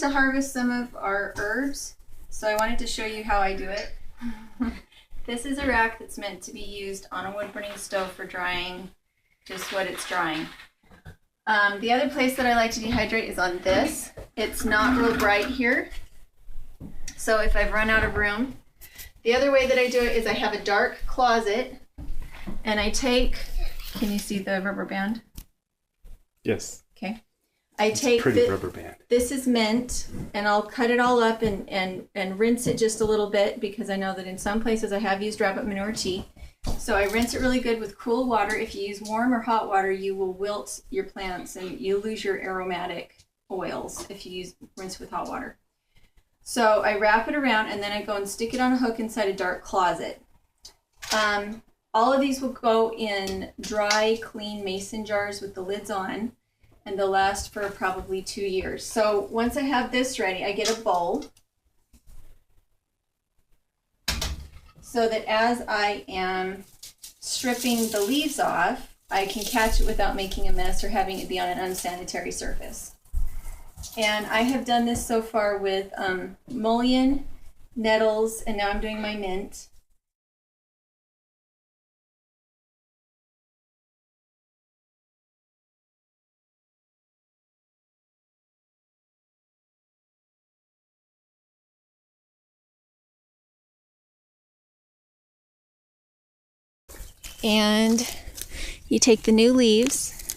to harvest some of our herbs, so I wanted to show you how I do it. This is a rack that's meant to be used on a wood burning stove for drying just what it's drying. The other place that I like to dehydrate is on this. It's not real bright here, so if I've run out of room. The other way that I do it is I have a dark closet, and I take, can you see the rubber band? Yes. Okay. I take pretty rubber band. This is mint, and I'll cut it all up and rinse it just a little bit, because I know that in some places I have used rabbit manure tea. So I rinse it really good with cool water. If you use warm or hot water, you will wilt your plants and you lose your aromatic oils if you rinse with hot water. So I wrap it around, and then I go and stick it on a hook inside a dark closet. All of these will go in dry, clean mason jars with the lids on, and they'll last for probably 2 years. So once I have this ready, I get a bowl, so that as I am stripping the leaves off, I can catch it without making a mess or having it be on an unsanitary surface. And I have done this so far with mullein, nettles, and now I'm doing my mint. And you take the new leaves,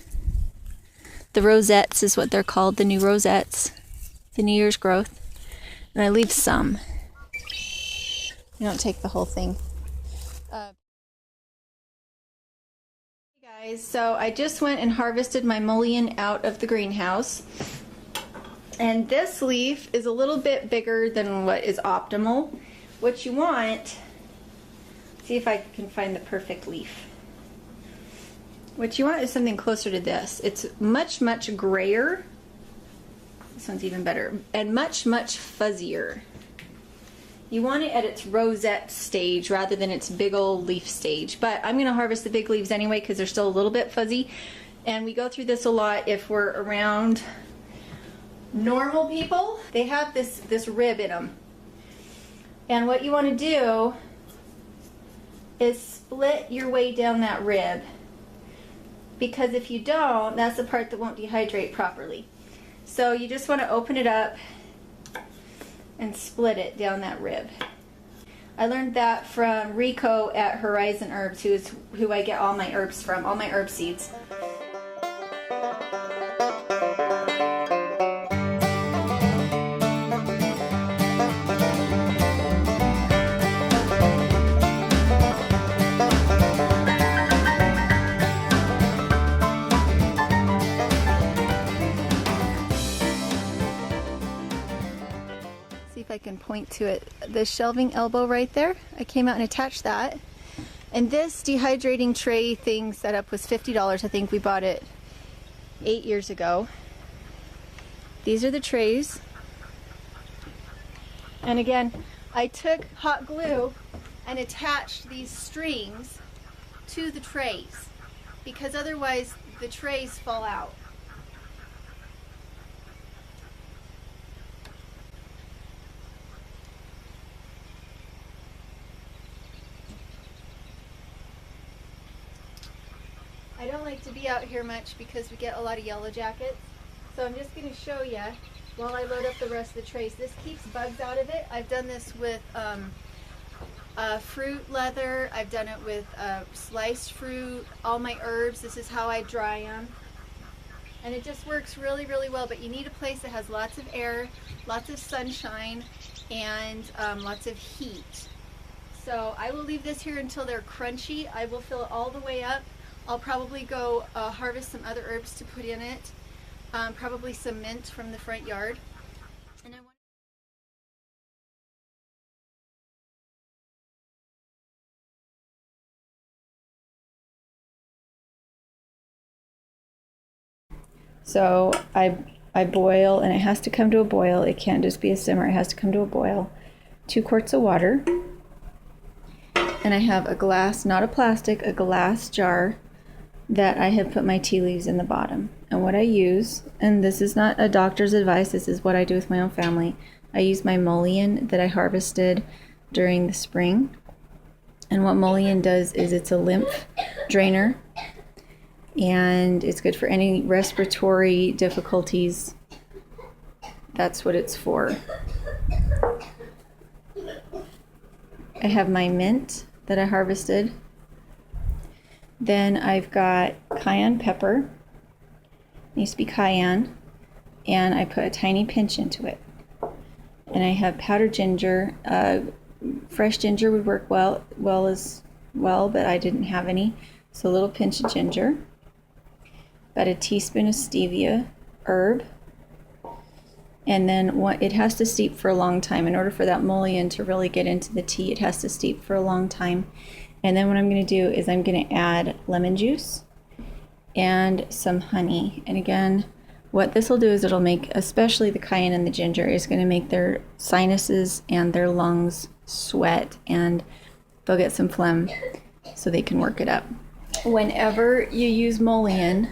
the rosettes is what they're called, the new rosettes, the New Year's growth, and I leave some. You don't take the whole thing. Hey guys, so I just went and harvested my mullein out of the greenhouse, and this leaf is a little bit bigger than what is optimal. What you want, see if I can find the perfect leaf. What you want is something closer to this. It's much, much grayer. This one's even better. And much, much fuzzier. You want it at its rosette stage rather than its big old leaf stage. But I'm going to harvest the big leaves anyway because they're still a little bit fuzzy. And we go through this a lot if we're around normal people. They have this rib in them. And what you want to do is split your way down that rib, because if you don't, that's the part that won't dehydrate properly. So you just want to open it up and split it down that rib. I learned that from Rico at Horizon Herbs, who I get all my herbs from, all my herb seeds. I can point to it, the shelving elbow right there. I came out and attached that, and this dehydrating tray thing set up was $50. I think we bought it 8 years ago. These are the trays, and again I took hot glue and attached these strings to the trays, because otherwise the trays fall out. I don't like to be out here much because we get a lot of yellow jackets. So I'm just going to show you while I load up the rest of the trays. This keeps bugs out of it. I've done this with fruit leather. I've done it with sliced fruit, all my herbs. This is how I dry them. And it just works really, really well. But you need a place that has lots of air, lots of sunshine, and lots of heat. So I will leave this here until they're crunchy. I will fill it all the way up. I'll probably go harvest some other herbs to put in it, probably some mint from the front yard. And so I boil, and it has to come to a boil. It can't just be a simmer, it has to come to a boil. 2 quarts of water, and I have a glass, not a plastic, a glass jar that I have put my tea leaves in the bottom. And what I use, and this is not a doctor's advice, this is what I do with my own family. I use my mullein that I harvested during the spring. And what mullein does is it's a lymph drainer, and it's good for any respiratory difficulties. That's what it's for. I have my mint that I harvested. Then I've got cayenne pepper. It needs to be cayenne. And I put a tiny pinch into it. And I have powdered ginger. Fresh ginger would work well as well, but I didn't have any. So a little pinch of ginger. About a teaspoon of stevia herb. And then it has to steep for a long time. In order for that mullein to really get into the tea, it has to steep for a long time. And then what I'm going to do is I'm going to add lemon juice and some honey. And again, what this will do is it'll make, especially the cayenne and the ginger, is going to make their sinuses and their lungs sweat, and they'll get some phlegm so they can work it up. Whenever you use mullein,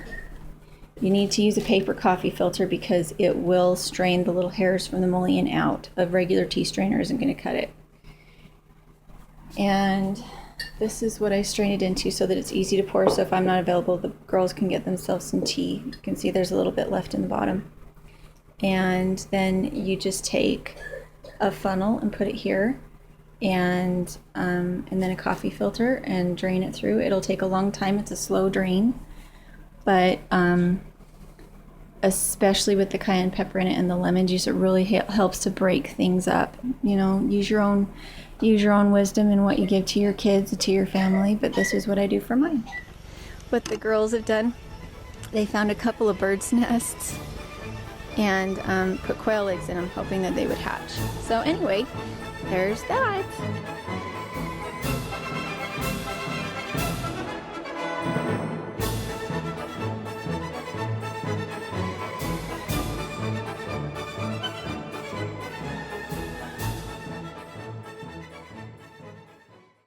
you need to use a paper coffee filter because it will strain the little hairs from the mullein out. A regular tea strainer isn't going to cut it. And this is what I strain it into so that it's easy to pour. So if I'm not available, the girls can get themselves some tea. You can see there's a little bit left in the bottom. And then you just take a funnel and put it here, and then a coffee filter, and drain it through. It'll take a long time. It's a slow drain, but especially with the cayenne pepper in it and the lemon juice, it really helps to break things up. You know, use your own wisdom in what you give to your kids and to your family, but this is what I do for mine. What the girls have done, they found a couple of birds' nests and put quail eggs in them, hoping that they would hatch. So anyway, there's that.